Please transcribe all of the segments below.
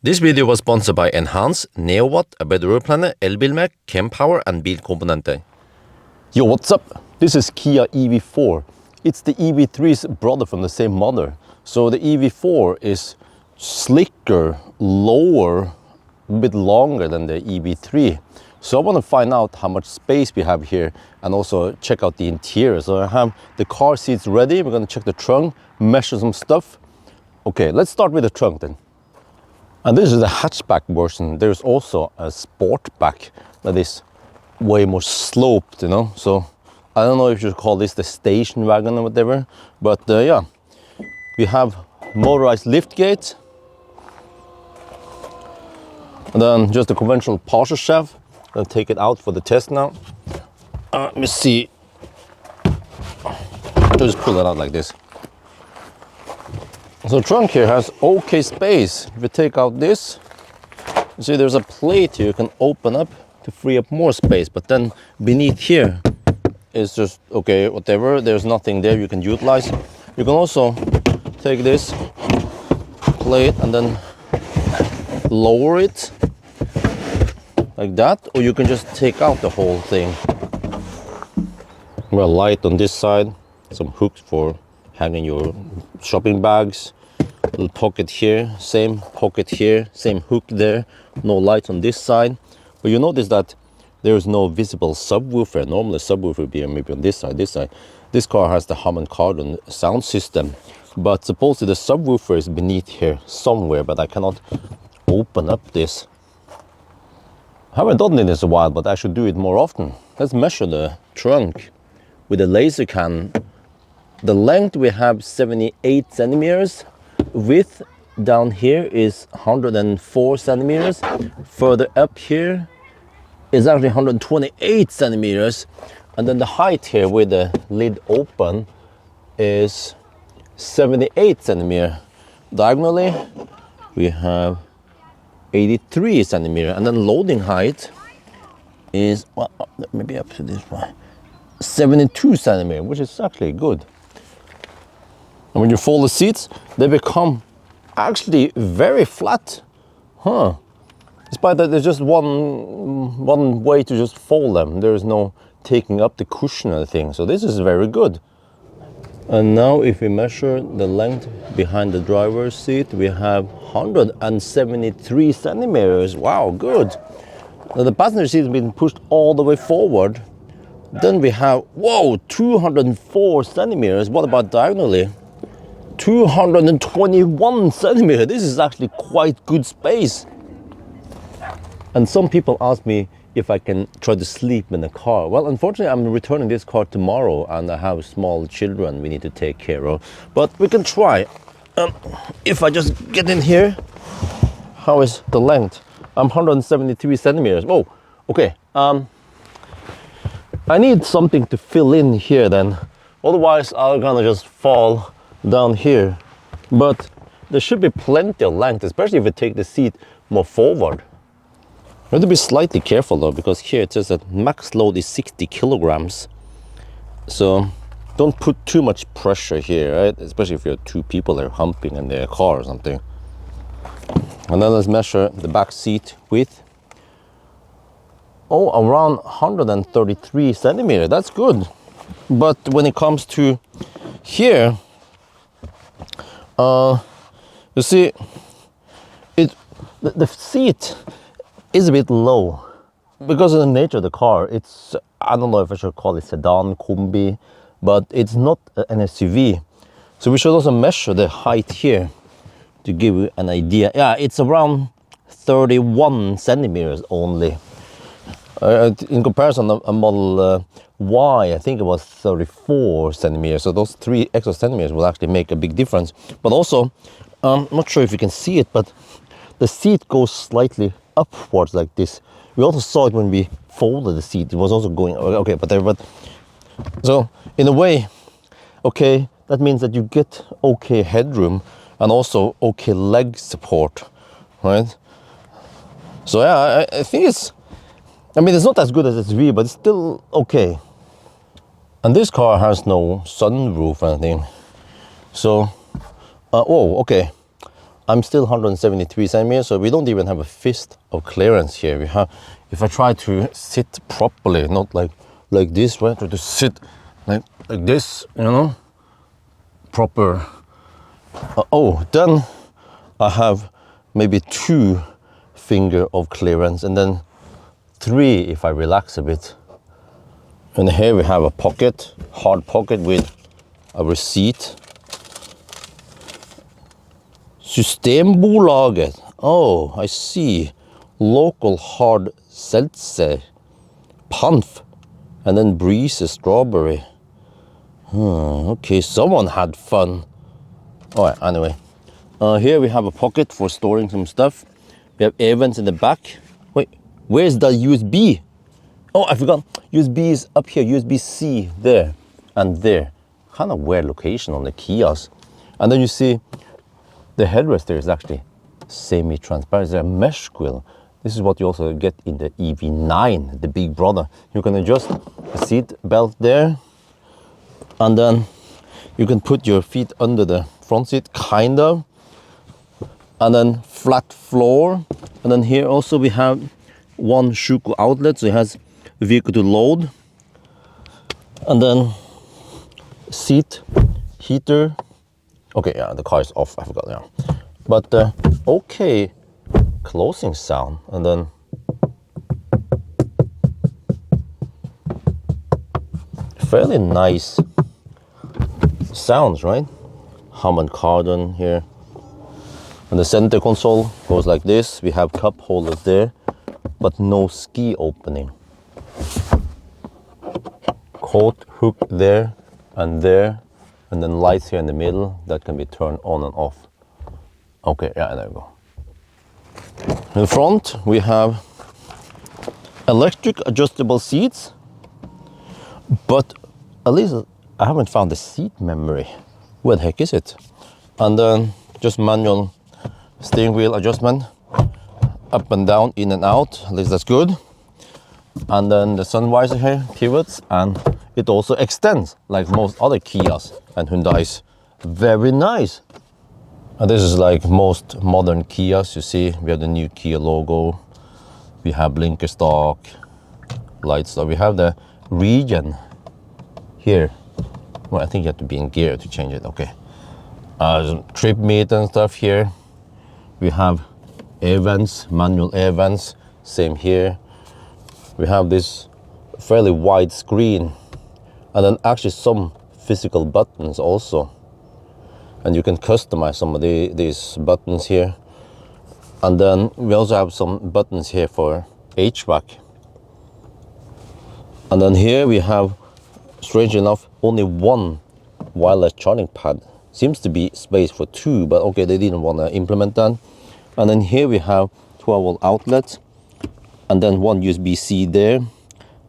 This video was sponsored by Enhance, NeoWatt, ABRP, Elbilmek, Kempower and Bilkomponenter. Yo, what's up? This is Kia EV4. It's the EV3's brother from the same mother. So the EV4 is slicker, lower, a bit longer than the EV3. So I want to find out how much space we have here and also check out the interior. So I have the car seats ready. We're going to check the trunk, measure some stuff. Okay, let's start with the trunk then. And this is the hatchback version. There's also a sportback that is way more sloped, you know. So I don't know if you should call this the station wagon or whatever, but yeah, we have motorized lift gate, and then just a conventional parcel shaft. I'll take it out for the test now. Let me see. I'll just pull it out like this. So the trunk here has okay space. If you take out this, you see there's a plate here you can open up to free up more space, but then beneath here is just okay, whatever. There's nothing there you can utilize. You can also take this plate and then lower it like that, or you can just take out the whole thing. Well, light on this side, some hooks for hanging your shopping bags, little pocket here, same pocket here, same hook there, no lights on this side. But you notice that there is no visible subwoofer. Normally subwoofer would be maybe on this side, this side. This car has the Harman Kardon sound system, but supposedly the subwoofer is beneath here somewhere, but I cannot open up this. I haven't done it in a while, but I should do it more often. Let's measure the trunk with a laser can. The length we have 78 centimeters, width down here is 104 centimeters, further up here is actually 128 centimeters, and then the height here with the lid open is 78 centimeters. Diagonally we have 83 centimeters, and then loading height is, well, maybe up to this one, 72 centimeters, which is actually good. And when you fold the seats, they become actually very flat. Despite that there's just one way to just fold them. There is no taking up the cushion or anything. So this is very good. And now if we measure the length behind the driver's seat, we have 173 centimeters. Wow, good. Now the passenger seat has been pushed all the way forward. Then we have, whoa, 204 centimeters. What about diagonally? 221 centimeters. This is actually quite good space. And some people ask me if I can try to sleep in the car. Well, unfortunately, I'm returning this car tomorrow and I have small children we need to take care of. But we can try. If I just get in here, how is the length? I'm 173 centimeters. Oh, okay. I need something to fill in here then. Otherwise, I'm gonna just fall down here. But there should be plenty of length, especially if you take the seat more forward. You have to be slightly careful though, because here it says that max load is 60 kilograms. So don't put too much pressure here, right? Especially if you're two people that are humping in their car or something. And then let's measure the back seat width. Oh, around 133 centimeters. That's good. But when it comes to here, you see, the seat is a bit low because of the nature of the car. It's, I don't know if I should call it sedan, combi, but it's not an SUV. So we should also measure the height here to give you an idea. Yeah, it's around 31 centimeters only. In comparison, a Model Y, I think it was 34 centimeters. So those 3 extra centimeters will actually make a big difference. But also, I'm not sure if you can see it, but the seat goes slightly upwards like this. We also saw it when we folded the seat. It was also going, okay, but so in a way, okay, that means that you get okay headroom and also okay leg support, right? So yeah, I think it's, I mean, it's not as good as SUV, but it's still okay. And this car has no sunroof or anything. So, oh, okay. I'm still 173 centimeters, so we don't even have a fist of clearance here. We have, if I try to sit properly, not like this, right? Try to sit like this, you know, proper. Then I have maybe 2 finger of clearance, and then 3 if I relax a bit. And here we have a pocket, hard pocket with a receipt. Systembolaget. Oh, I see. Local hard seltzer. Panf. And then Breeze strawberry. Okay, someone had fun. Alright, anyway. Here we have a pocket for storing some stuff. We have events in the back. Wait, where's the USB? Oh, I forgot. USB is up here. USB-C there and there. Kind of weird location on the kiosk. And then you see the headrest there is actually semi-transparent. It's a mesh grill. This is what you also get in the EV9, the big brother. You can adjust the seat belt there, and then you can put your feet under the front seat, kind of, and then flat floor. And then here also we have one Shuko outlet, so it has vehicle to load, and then seat heater. Okay, yeah, the car is off, I forgot, yeah. But, okay, closing sound, and then fairly nice sounds, right? Hammond Cardon here. And the center console goes like this. We have cup holders there, but no ski opening. Coat hook there, and then lights here in the middle that can be turned on and off. Okay, yeah, there we go. In the front we have electric adjustable seats, but at least I haven't found the seat memory. Where the heck is it? And then just manual steering wheel adjustment, up and down, in and out. At least that's good. And then the sun visor here pivots, and it also extends like most other Kias and Hyundais. Very nice. And this is like most modern Kias. You see, we have the new Kia logo. We have blinker stock, light stock. We have the region here. Well, I think you have to be in gear to change it. Okay. Some trip meter and stuff here. We have air vents, manual air vents. Same here. We have this fairly wide screen, and then actually some physical buttons also. And you can customize some of these buttons here. And then we also have some buttons here for HVAC. And then here we have, strangely enough, only one wireless charging pad. Seems to be space for 2, but okay, they didn't want to implement that. And then here we have 12-volt outlets, and then one USB-C there,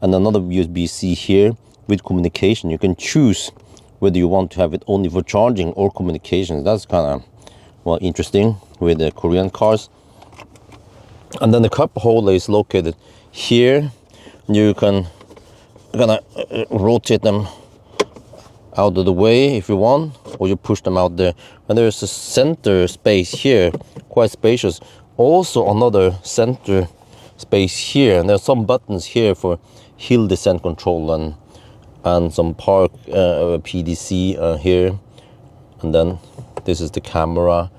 and another USB-C here with communication. You can choose whether you want to have it only for charging or communications. That's kind of, well, interesting with the Korean cars. And then the cup holder is located here. You can rotate them out of the way if you want, or you push them out there. And there's a center space here, quite spacious. Also another center space here, and there's some buttons here for hill descent control and some park PDC here. And then this is the camera.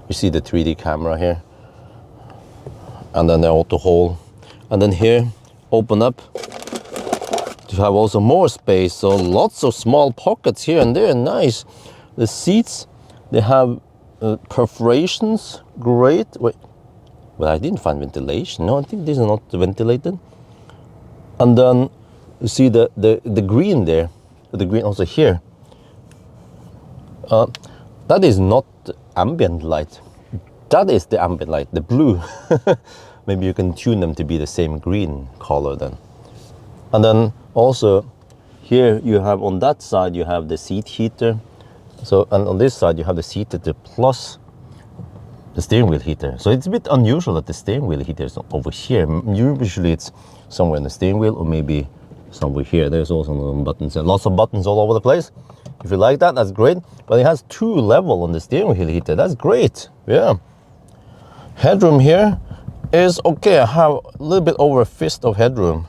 You see the 3D camera here, and then the auto hold. And then here, open up to have also more space, so lots of small pockets here and there. Nice. The seats, they have perforations. Great. Wait, but I didn't find ventilation. No, I think this is not ventilated. And then you see the green there, the green also here. That is not ambient light. That is the ambient light, the blue. Maybe you can tune them to be the same green color then. And then also here you have, on that side you have the seat heater. So, and on this side you have the seat heater plus the steering wheel heater. So it's a bit unusual that the steering wheel heater is over here. Usually it's somewhere in the steering wheel, or maybe somewhere here. There's also some buttons and lots of buttons all over the place. If you like that, that's great. But it has 2 levels on the steering wheel heater. That's great. Yeah, Headroom here is okay. I have a little bit over a fist of headroom.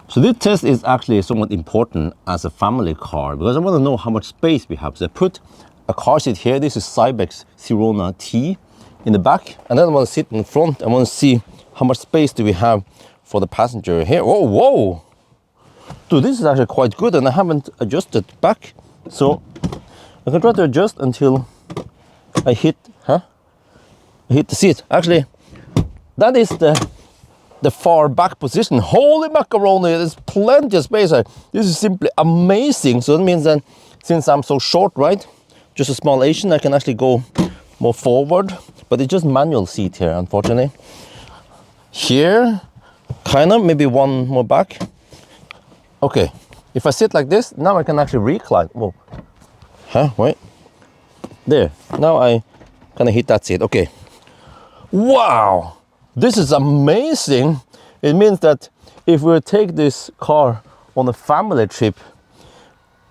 So this test is actually somewhat important as a family car because I want to know how much space we have. So I put a car seat here. This is Cybex Sirona T in the back. And then I want to sit in front. I want to see how much space do we have for the passenger here. Whoa, whoa. Dude, this is actually quite good and I haven't adjusted back. So I can try to adjust until I hit the seat. Actually, that is the far back position. Holy macaroni, there's plenty of space here. This is simply amazing. So that means that since I'm so short, right, just a small Asian, I can actually go more forward, but it's just manual seat here, unfortunately. Here, kind of, maybe one more back. Okay, if I sit like this, now I can actually recline. Whoa, wait, there, now I kind of hit that seat, okay. Wow, this is amazing. It means that if we take this car on a family trip,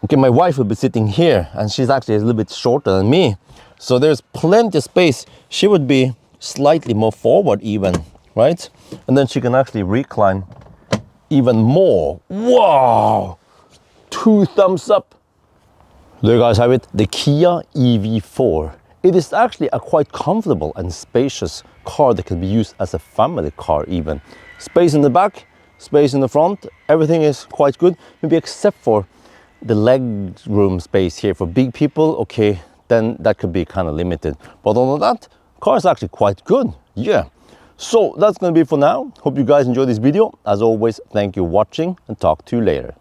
okay, my wife will be sitting here and she's actually a little bit shorter than me. So there's plenty of space. She would be slightly more forward even, right? And then she can actually recline even more. Wow, 2 thumbs up. There you guys have it, the Kia EV4. It is actually a quite comfortable and spacious car that can be used as a family car even. Space in the back, space in the front, everything is quite good, maybe except for the leg room space here for big people. Okay, then that could be kind of limited. But other than that, car is actually quite good, yeah. So that's gonna be it for now. Hope you guys enjoyed this video. As always, thank you for watching and talk to you later.